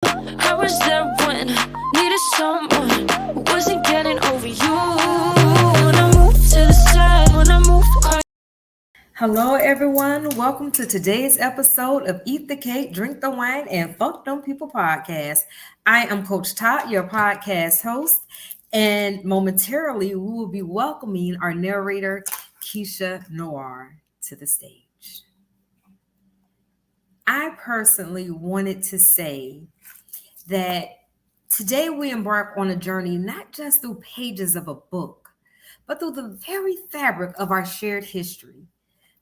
I was there when I needed someone who wasn't getting over you. When I move to the side, when I move. Hello, everyone. Welcome to today's episode of Eat the Cake, Drink the Wine, and Fuck Them People podcast. I am Coach TOT, your podcast host, and momentarily we will be welcoming our narrator, Kychia Noire, to the stage. I personally wanted to say that today we embark on a journey not just through pages of a book, but through the very fabric of our shared history.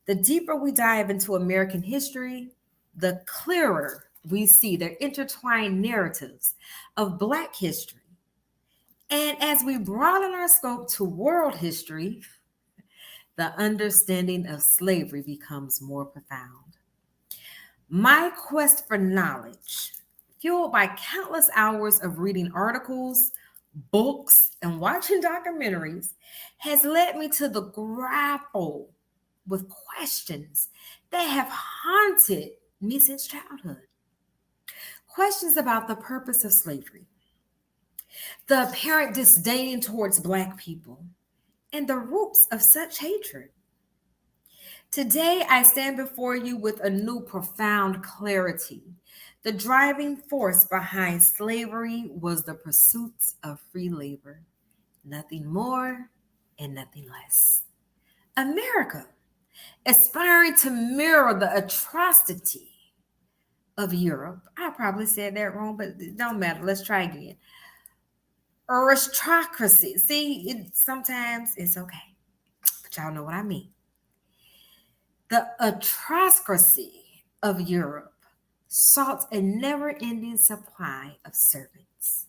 The deeper we dive into American history, the clearer we see the intertwined narratives of Black history. And as we broaden our scope to world history, the understanding of slavery becomes more profound. My quest for knowledge, fueled by countless hours of reading articles, books, and watching documentaries, has led me to the grapple with questions that have haunted me since childhood. Questions about the purpose of slavery, the apparent disdain towards Black people, and the roots of such hatred. Today, I stand before you with a new profound clarity. The driving force behind slavery was the pursuits of free labor, nothing more and nothing less. America, aspiring to mirror the atrocity of Europe. I probably said that wrong, but it don't matter. Let's try again. Aristocracy. See, sometimes it's okay, but y'all know what I mean. The atrocracy of Europe sought a never-ending supply of servants.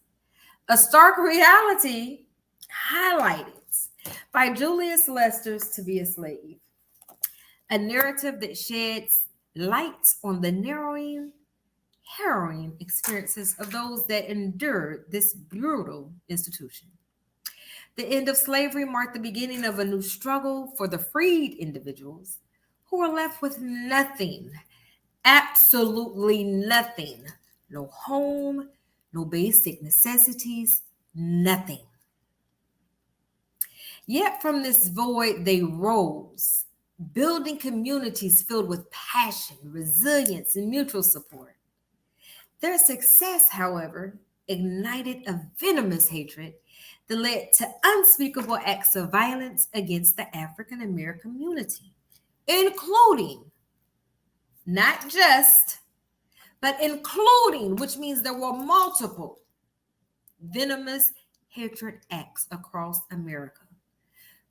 A stark reality highlighted by Julius Lester's To Be a Slave. A narrative that sheds light on the harrowing experiences of those that endured this brutal institution. The end of slavery marked the beginning of a new struggle for the freed individuals who were left with nothing, absolutely nothing. No home, no basic necessities, nothing. Yet from this void they rose, building communities filled with passion, resilience, and mutual support. Their success, however, ignited a venomous hatred that led to unspeakable acts of violence against the African American community, including, not just, but including, which means there were multiple venomous hatred acts across America.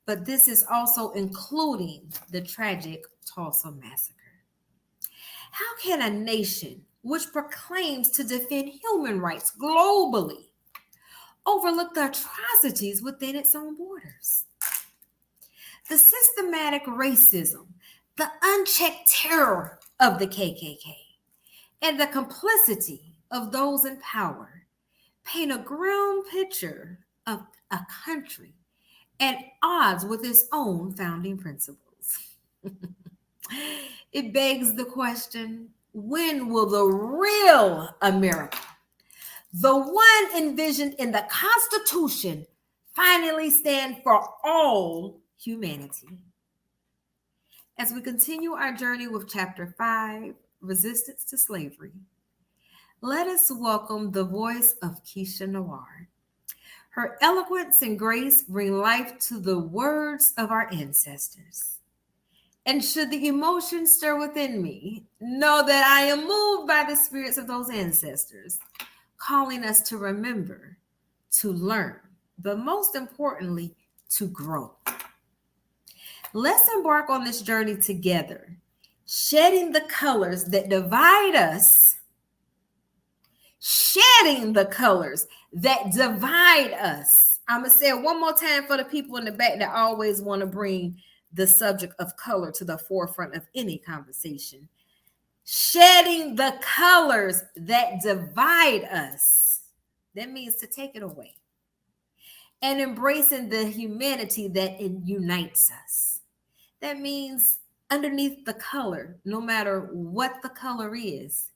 But this is also including the tragic Tulsa Massacre. How can a nation which proclaims to defend human rights globally overlook the atrocities within its own borders? The systematic racism, the unchecked terror of the KKK, and the complicity of those in power paint a grim picture of a country at odds with its own founding principles. It begs the question, when will the real America, the one envisioned in the Constitution, finally stand for all humanity? As we continue our journey with Chapter 5, Resistance to Slavery, let us welcome the voice of Kychia Noire. Her eloquence and grace bring life to the words of our ancestors. And should the emotions stir within me, know that I am moved by the spirits of those ancestors, calling us to remember, to learn, but most importantly, to grow. Let's embark on this journey together, shedding the colors that divide us, shedding the colors that divide us. I'm going to say it one more time for the people in the back that always want to bring the subject of color to the forefront of any conversation. Shedding the colors that divide us. That means to take it away. And embracing the humanity that unites us. That means underneath the color, no matter what the color is,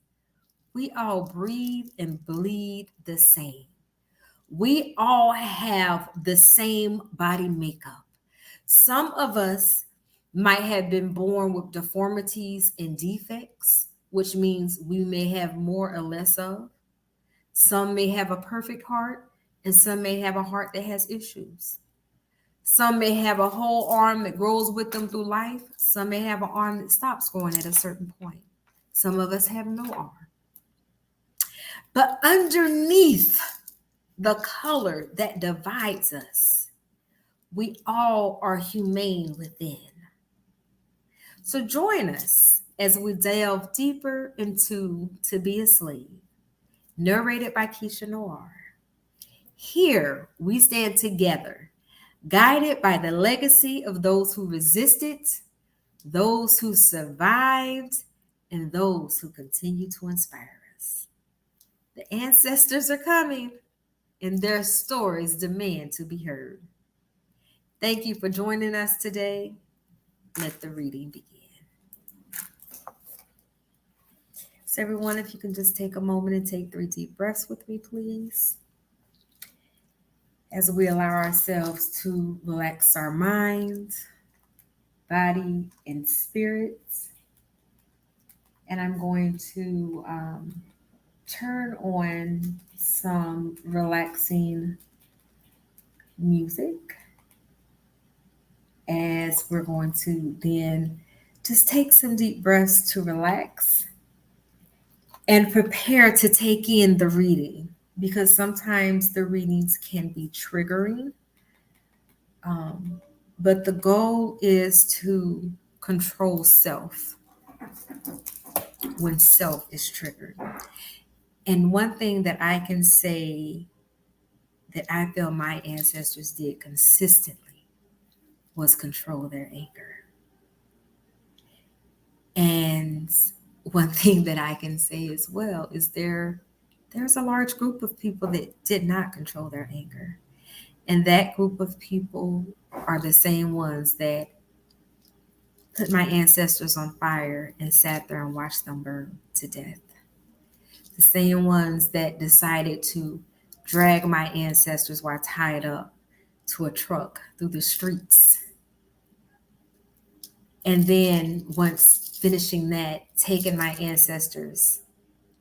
We all breathe and bleed the same. We all have the same body makeup. Some of us might have been born with deformities and defects, which means we may have more or less of. Some may have a perfect heart, and some may have a heart that has issues. Some may have a whole arm that grows with them through life. Some may have an arm that stops growing at a certain point. Some of us have no arm. But underneath the color that divides us, we all are humane within. So join us as we delve deeper into To Be a Slave, narrated by Kychia Noire. Here we stand together, guided by the legacy of those who resisted, those who survived, and those who continue to inspire us. The ancestors are coming, and their stories demand to be heard. Thank you for joining us today. Let the reading begin. So everyone, if you can just take a moment and take 3 deep breaths with me, please. As we allow ourselves to relax our mind, body, and spirit. And I'm going to turn on some relaxing music as we're going to then just take some deep breaths to relax and prepare to take in the reading, because sometimes the readings can be triggering. But the goal is to control self when self is triggered. And one thing that I can say that I feel my ancestors did consistently was control their anger. And one thing that I can say as well is there's a large group of people that did not control their anger. And that group of people are the same ones that put my ancestors on fire and sat there and watched them burn to death. The same ones that decided to drag my ancestors while tied up to a truck through the streets. And then once finishing that, taking my ancestors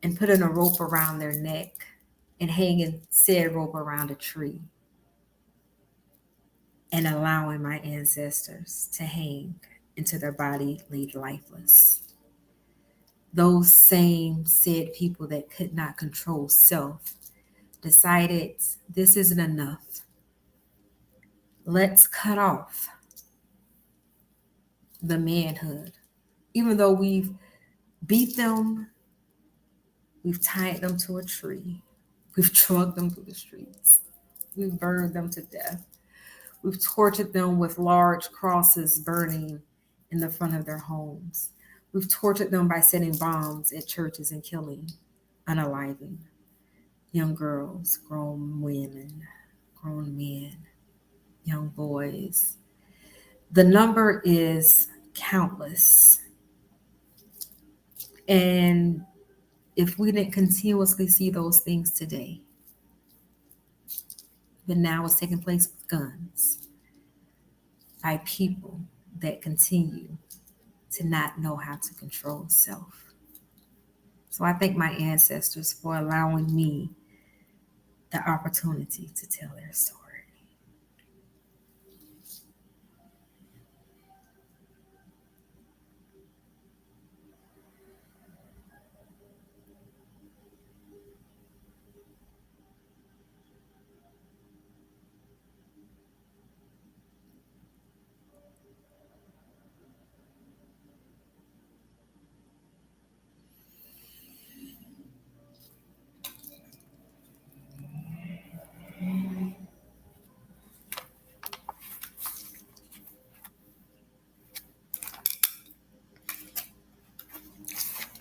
and putting a rope around their neck and hanging said rope around a tree and allowing my ancestors to hang until their body laid lifeless. Those same said people that could not control self decided this isn't enough. Let's cut off the manhood. Even though we've beat them, we've tied them to a tree, we've drugged them through the streets, we've burned them to death, we've tortured them with large crosses burning in the front of their homes. We've tortured them by setting bombs at churches and killing, unaliving young girls, grown women, grown men, young boys. The number is countless. And if we didn't continuously see those things today, then now it's taking place with guns by people that continue to not know how to control self. So I thank my ancestors for allowing me the opportunity to tell their story.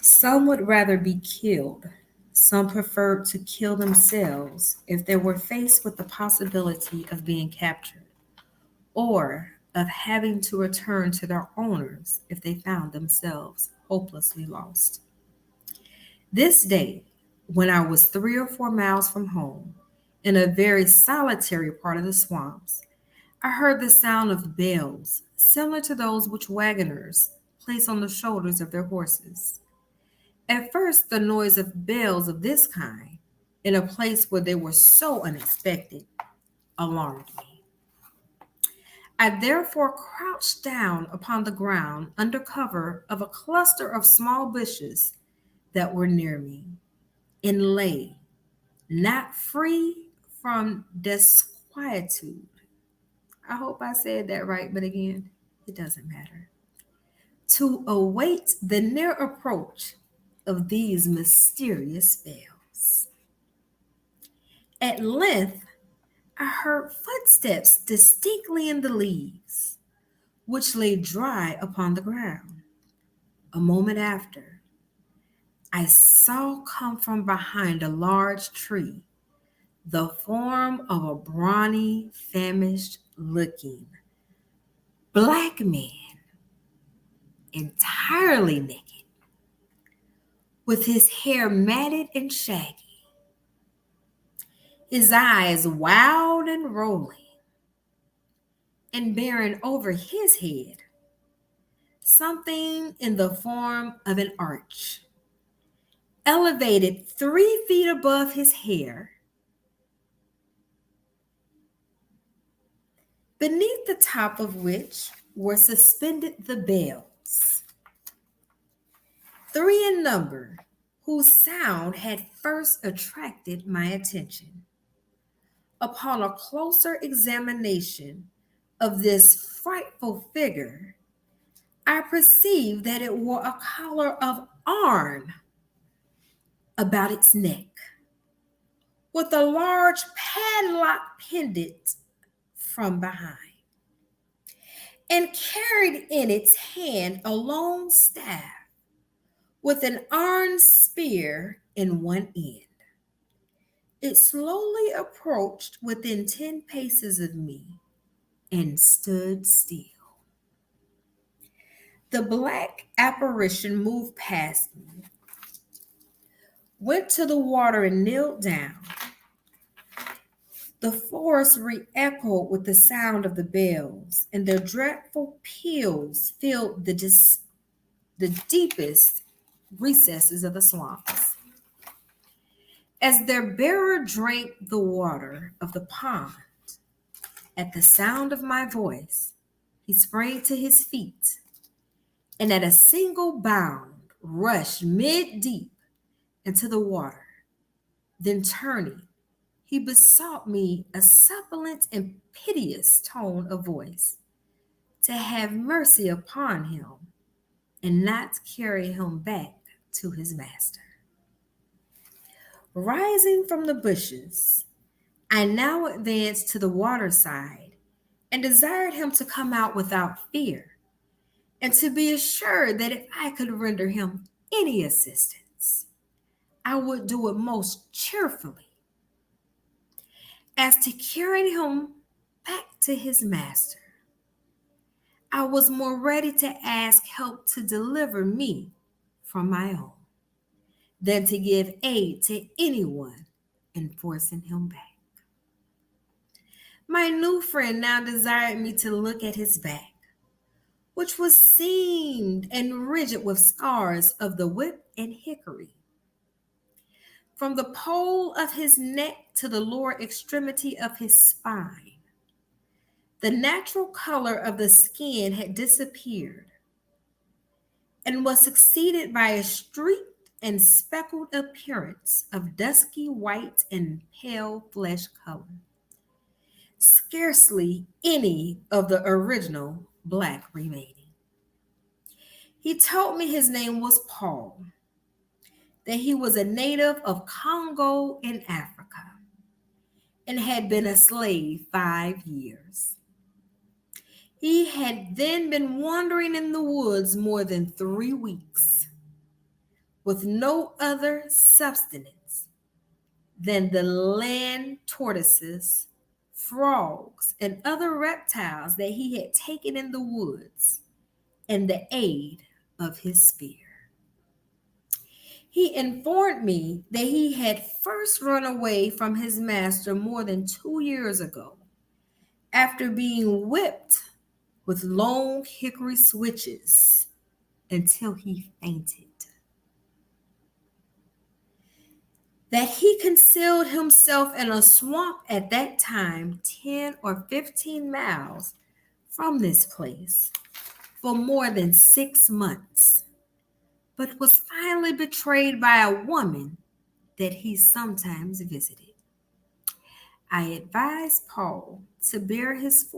Some would rather be killed. Some preferred to kill themselves if they were faced with the possibility of being captured or of having to return to their owners if they found themselves hopelessly lost. This day, when I was 3 or 4 miles from home, in a very solitary part of the swamps, I heard the sound of bells, similar to those which wagoners place on the shoulders of their horses. At first, the noise of bells of this kind, in a place where they were so unexpected, alarmed me. I therefore crouched down upon the ground under cover of a cluster of small bushes that were near me, and lay, not free from disquietude. I hope I said that right, but again, it doesn't matter. To await the near approach of these mysterious bells. At length, I heard footsteps distinctly in the leaves, which lay dry upon the ground. A moment after, I saw come from behind a large tree the form of a brawny, famished looking black man, entirely naked, with his hair matted and shaggy, his eyes wild and rolling, and bearing over his head something in the form of an arch, elevated 3 feet above his hair, beneath the top of which were suspended the bells, 3 in number, whose sound had first attracted my attention. Upon a closer examination of this frightful figure, I perceived that it wore a collar of iron about its neck, with a large padlock pendant from behind, and carried in its hand a long staff with an iron spear in one end. It slowly approached within 10 paces of me and stood still. The black apparition moved past me, went to the water and knelt down. The forest re-echoed with the sound of the bells, and their dreadful peals filled the deepest recesses of the swamps. As their bearer drank the water of the pond, at the sound of my voice, he sprang to his feet, and at a single bound rushed mid-deep into the water. Then turning, he besought me a suppliant and piteous tone of voice to have mercy upon him and not carry him back to his master. Rising from the bushes, I now advanced to the water side and desired him to come out without fear, and to be assured that if I could render him any assistance, I would do it most cheerfully. As to carrying him back to his master, I was more ready to ask help to deliver me from my own than to give aid to anyone in forcing him back. My new friend now desired me to look at his back, which was seamed and rigid with scars of the whip and hickory. From the pole of his neck to the lower extremity of his spine, the natural color of the skin had disappeared and was succeeded by a streaked and speckled appearance of dusky white and pale flesh color. Scarcely any of the original black remaining. He told me his name was Paul, that he was a native of Congo in Africa, and had been a slave 5 years. He had then been wandering in the woods more than 3 weeks, with no other subsistence than the land tortoises, frogs, and other reptiles that he had taken in the woods, and the aid of his spear. He informed me that he had first run away from his master more than 2 years ago after being whipped with long hickory switches until he fainted. That he concealed himself in a swamp at that time 10 or 15 miles from this place for more than 6 months, but was finally betrayed by a woman that he sometimes visited. I advised Paul to bear his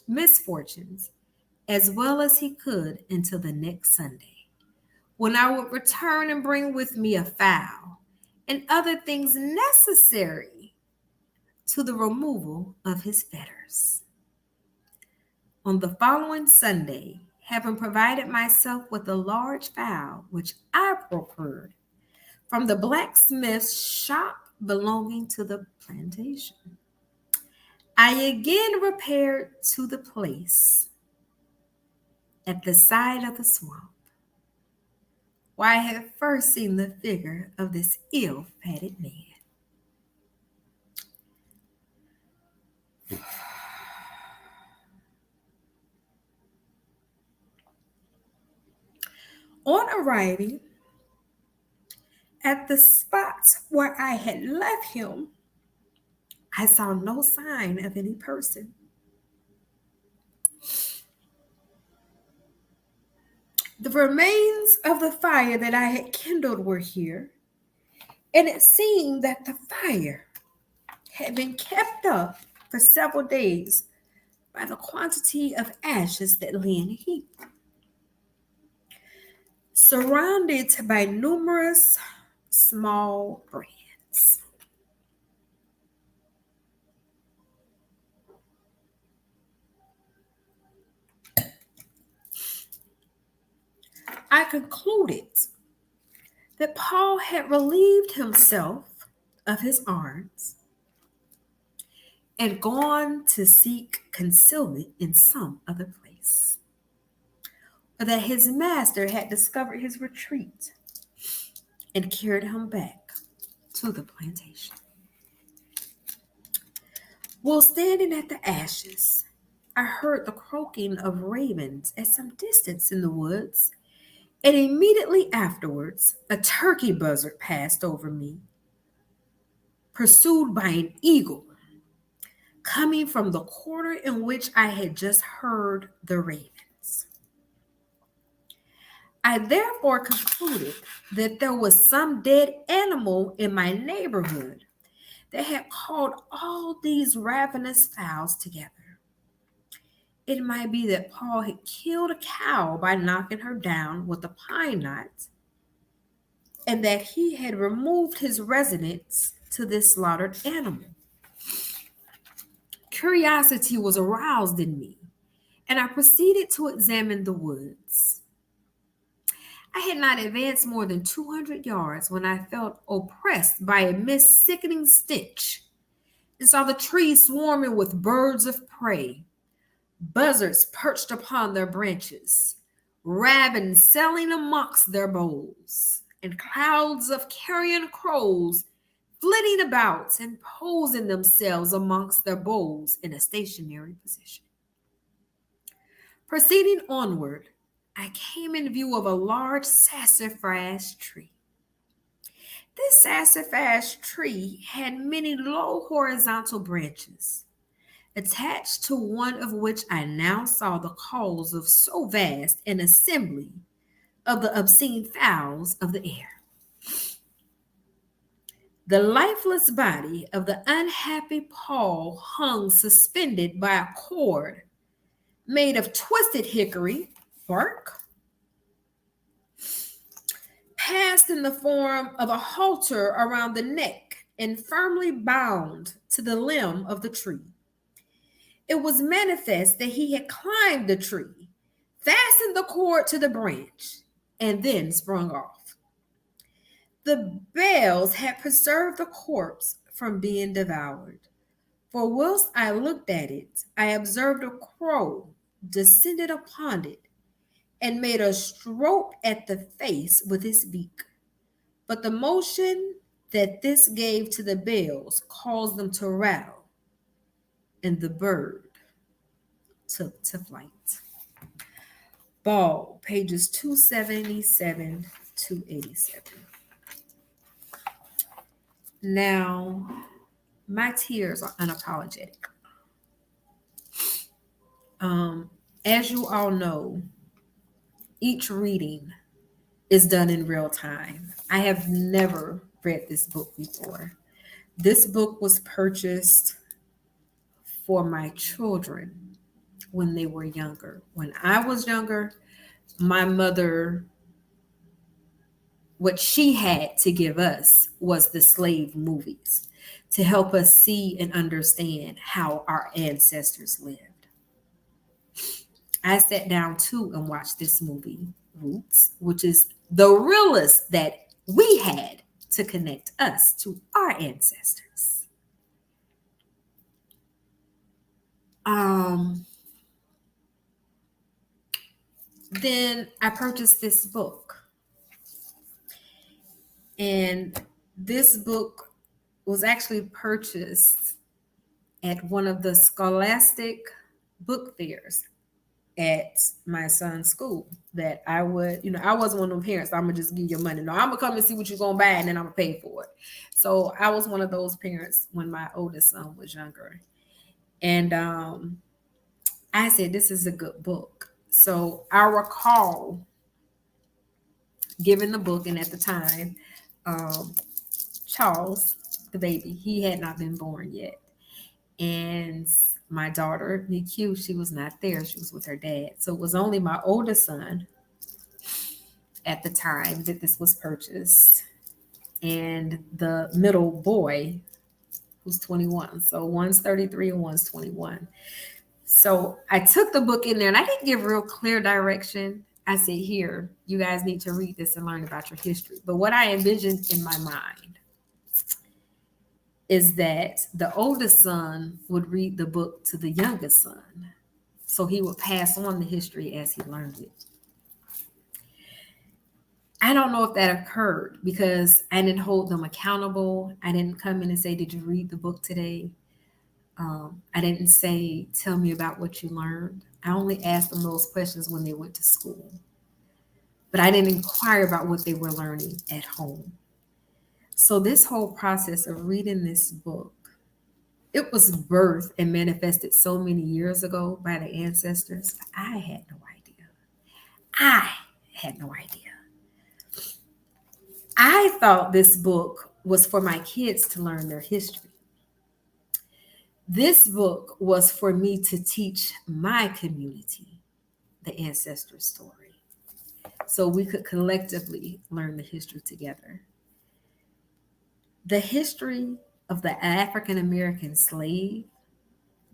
misfortunes as well as he could until the next Sunday, when I would return and bring with me a fowl and other things necessary to the removal of his fetters. On the following Sunday, having provided myself with a large fowl which I procured from the blacksmith's shop belonging to the plantation, I again repaired to the place at the side of the swamp where I had first seen the figure of this ill-fated man. On arriving at the spot where I had left him, I saw no sign of any person. The remains of the fire that I had kindled were here, and it seemed that the fire had been kept up for several days by the quantity of ashes that lay in a heap, surrounded by numerous small brands. I concluded that Paul had relieved himself of his arms and gone to seek concealment in some other place, or that his master had discovered his retreat and carried him back to the plantation. While standing at the ashes, I heard the croaking of ravens at some distance in the woods, and immediately afterwards, a turkey buzzard passed over me, pursued by an eagle, coming from the quarter in which I had just heard the ravens. I therefore concluded that there was some dead animal in my neighborhood that had called all these ravenous fowls together. It might be that Paul had killed a cow by knocking her down with a pine knot, and that he had removed his residence to this slaughtered animal. Curiosity was aroused in me, and I proceeded to examine the woods. I had not advanced more than 200 yards when I felt oppressed by a sickening stench and saw the trees swarming with birds of prey, buzzards perched upon their branches, ravens sailing amongst their boughs, and clouds of carrion crows flitting about and posing themselves amongst their boughs in a stationary position. Proceeding onward, I came in view of a large sassafras tree. This sassafras tree had many low horizontal branches, attached to one of which I now saw the calls of so vast an assembly of the obscene fowls of the air. The lifeless body of the unhappy Paul hung suspended by a cord made of twisted hickory bark, passed in the form of a halter around the neck and firmly bound to the limb of the tree. It was manifest that he had climbed the tree, fastened the cord to the branch, and then sprung off. The bells had preserved the corpse from being devoured, for whilst I looked at it, I observed a crow descended upon it and made a stroke at the face with his beak, But the motion that this gave to the bells caused them to rattle, and the bird took to flight. Ball, pages 277 to 87. Now, my tears are unapologetic. As you all know, each reading is done in real time. I have never read this book before. This book was purchased for my children when they were younger. When I was younger, my mother, what she had to give us was the slave movies to help us see and understand how our ancestors lived. I sat down too and watched this movie, Roots, which is the realest that we had to connect us to our ancestors. Then I purchased this book. And this book was actually purchased at one of the scholastic book fairs at my son's school that I would, I wasn't one of them parents, I'm going to just give you money. No, I'm going to come and see what you're going to buy and then I'm going to pay for it. So I was one of those parents when my oldest son was younger. And I said, this is a good book. So I recall giving the book, and at the time, Charles, the baby, he had not been born yet. And my daughter, Niku, she was not there. She was with her dad. So it was only my oldest son at the time that this was purchased, and the middle boy, who's 21. So one's 33 and one's 21. So I took the book in there, and I didn't give real clear direction. I said, here, you guys need to read this and learn about your history. But what I envisioned in my mind is that the oldest son would read the book to the youngest son, so he would pass on the history as he learned it. I don't know if that occurred because I didn't hold them accountable. I didn't come in and say, did you read the book today? I didn't say, tell me about what you learned. I only asked them those questions when they went to school. But I didn't inquire about what they were learning at home. So this whole process of reading this book, it was birthed and manifested so many years ago by the ancestors. I had no idea. I thought this book was for my kids to learn their history. This book was for me to teach my community the ancestor story, so we could collectively learn the history together. The history of the African American slave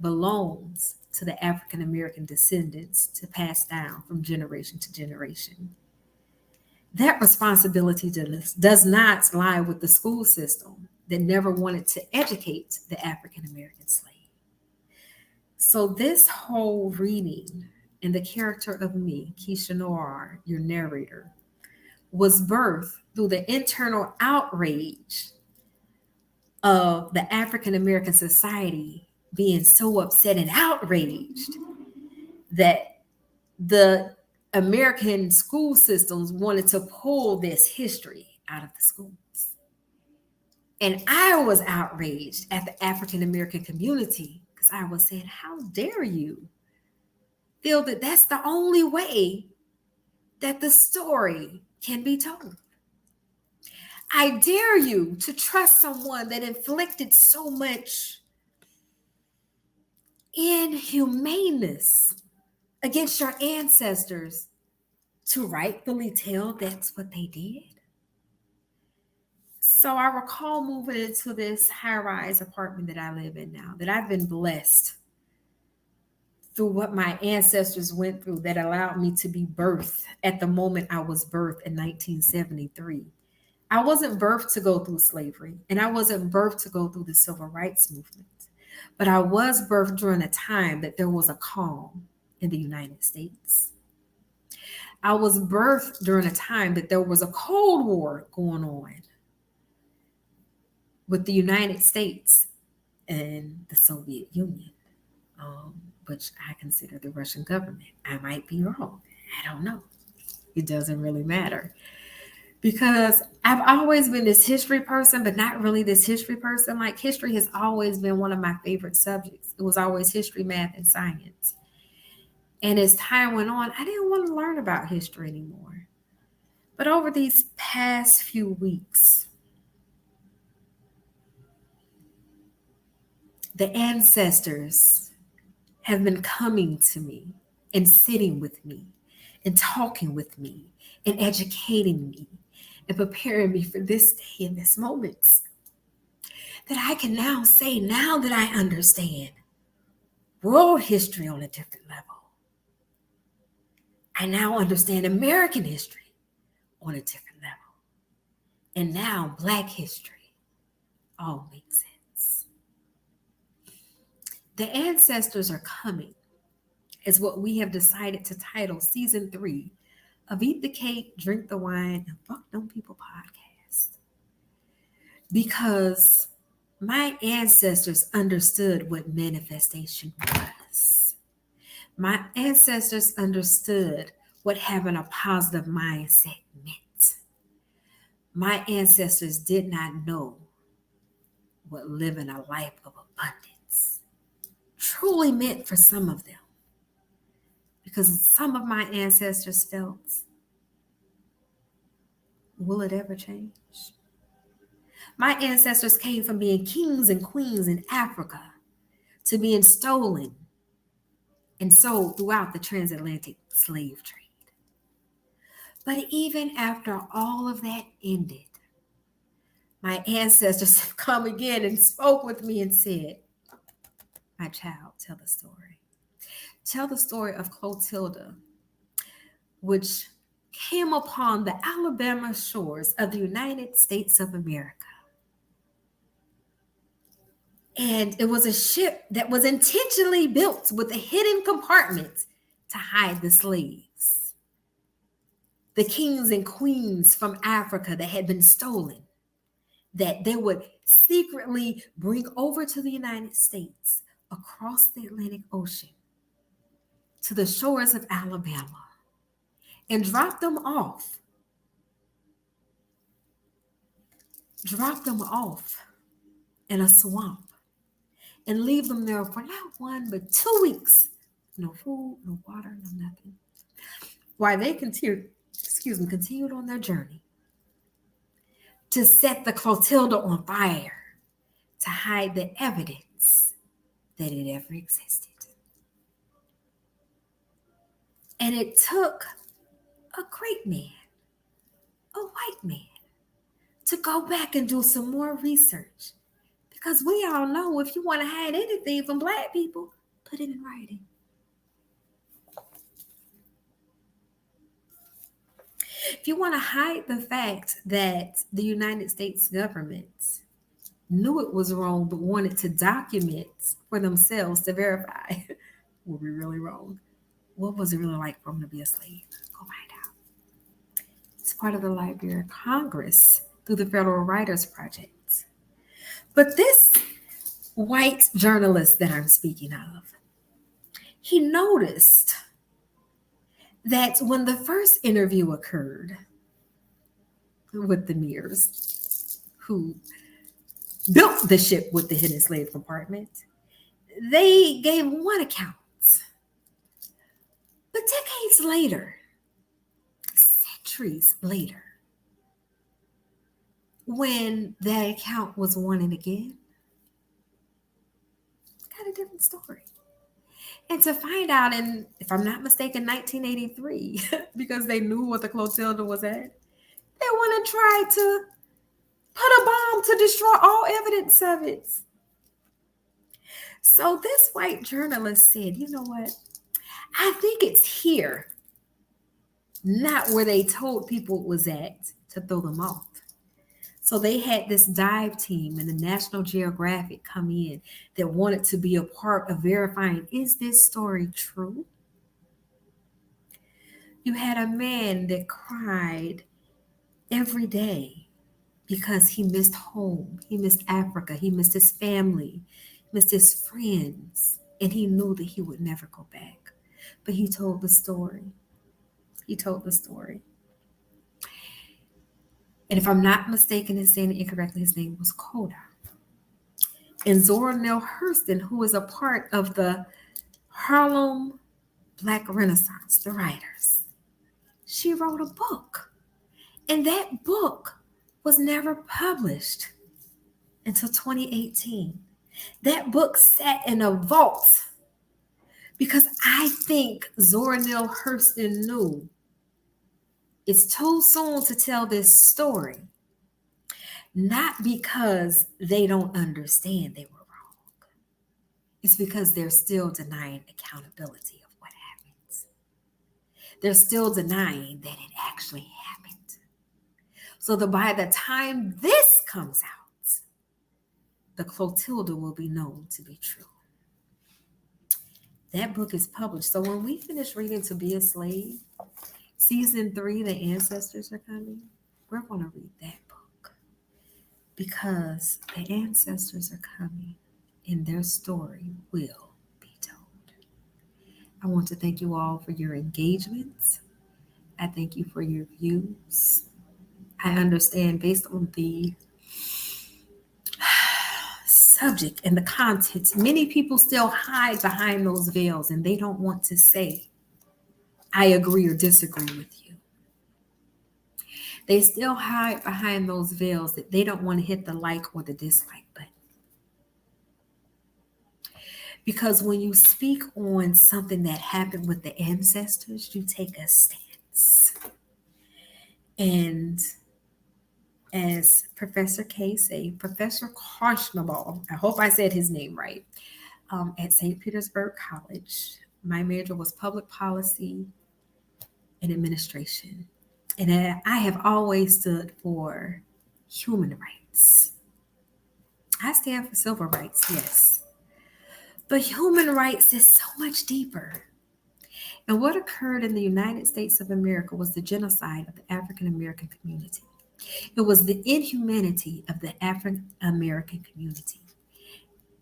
belongs to the African American descendants to pass down from generation to generation. That responsibility does not lie with the school system that never wanted to educate the African American slave. So this whole reading and the character of me, Kychia Noire, your narrator, was birthed through the internal outrage of the African American society being so upset and outraged that the American school systems wanted to pull this history out of the schools. And I was outraged at the African American community because I was saying, how dare you feel that that's the only way that the story can be told? I dare you to trust someone that inflicted so much inhumaneness against your ancestors to rightfully tell that's what they did. So I recall moving into this high-rise apartment that I live in now, that I've been blessed through what my ancestors went through that allowed me to be birthed at the moment I was birthed in 1973. I wasn't birthed to go through slavery, and I wasn't birthed to go through the civil rights movement, but I was birthed during a time that there was a calm in the United States. I was birthed during a time that there was a Cold War going on with the United States and the Soviet Union, which I consider the Russian government. I might be wrong. I don't know. It doesn't really matter. Because I've always been this history person, but not really this history person. Like, history has always been one of my favorite subjects. It was always history, math, and science. And as time went on, I didn't want to learn about history anymore. But over these past few weeks, the ancestors have been coming to me and sitting with me and talking with me and educating me and preparing me for this day and this moment. That I can now say, now that I understand world history on a different level, I now understand American history on a different level. And now Black history all makes sense. The ancestors are coming is what we have decided to title season 3 of Eat the Cake, Drink the Wine, and Fuck Them People podcast. Because my ancestors understood what manifestation was. My ancestors understood what having a positive mindset meant. My ancestors did not know what living a life of abundance truly meant for some of them. Because some of my ancestors felt, will it ever change? My ancestors came from being kings and queens in Africa to being stolen and sold throughout the transatlantic slave trade. But even after all of that ended, my ancestors have come again and spoke with me and said, my child, tell the story. Tell the story of Clotilda, which came upon the Alabama shores of the United States of America. And it was a ship that was intentionally built with a hidden compartment to hide the slaves. The kings and queens from Africa that had been stolen, that they would secretly bring over to the United States across the Atlantic Ocean to the shores of Alabama and drop them off in a swamp and leave them there for not 1 but 2 weeks. No food, no water, no nothing. While they continued on their journey to set the Clotilda on fire to hide the evidence that it ever existed. And it took a great man, a white man, to go back and do some more research. Because we all know if you want to hide anything from Black people, put it in writing. If you want to hide the fact that the United States government knew it was wrong but wanted to document for themselves to verify, were we really wrong? What was it really like for them to be a slave? Go find out. It's part of the Library of Congress through the Federal Writers Project. But this white journalist that I'm speaking of, he noticed that when the first interview occurred with the Mears, who built the ship with the hidden slave compartment, they gave one account. But decades later, centuries later, when that account was wanted again, got a different story. And to find out in, if I'm not mistaken, 1983, because they knew what the Clotilda was at, they want to try to put a bomb to destroy all evidence of it. So this white journalist said, you know what? I think it's here, not where they told people it was at to throw them off. So they had this dive team and the National Geographic come in that wanted to be a part of verifying, is this story true? You had a man that cried every day because he missed home, he missed Africa, he missed his family, missed his friends, and he knew that he would never go back. But he told the story. He told the story. And if I'm not mistaken in saying it incorrectly, his name was Coda. And Zora Neale Hurston, who is a part of the Harlem Black Renaissance, the writers, she wrote a book. And that book was never published until 2018. That book sat in a vault because I think Zora Neale Hurston knew it's too soon to tell this story. Not because they don't understand they were wrong. It's because they're still denying accountability of what happened. They're still denying that it actually happened. So that by the time this comes out, the Clotilda will be known to be true. That book is published. So when we finish reading To Be a Slave, season 3, The Ancestors Are Coming, we're going to read that book. Because the ancestors are coming and their story will be told. I want to thank you all for your engagements. I thank you for your views. I understand based on the subject and the content, many people still hide behind those veils and they don't want to say, I agree or disagree with you. They still hide behind those veils that they don't want to hit the like or the dislike button. Because when you speak on something that happened with the ancestors, you take a stance. And as Professor K say, Professor Korshnabal, I hope I said his name right, at St. Petersburg College, my major was public policy and administration. And I have always stood for human rights. I stand for civil rights, yes. But human rights is so much deeper. And what occurred in the United States of America was the genocide of the African American community. It was the inhumanity of the African American community.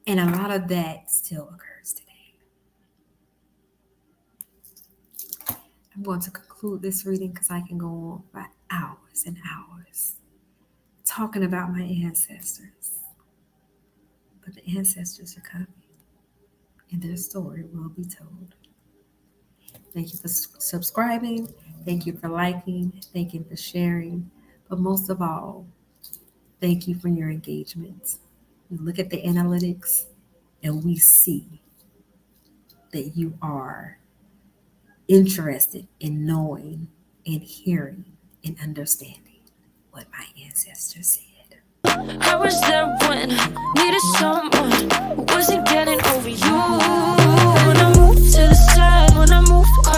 And a lot of that still occurs today. I'm going to conclude this reading because I can go on for hours and hours talking about my ancestors. But the ancestors are coming and their story will be told. Thank you for subscribing. Thank you for liking. Thank you for sharing. But most of all, thank you for your engagement. We look at the analytics and we see that you are interested in knowing and hearing and understanding what my ancestors said. I was there when needed someone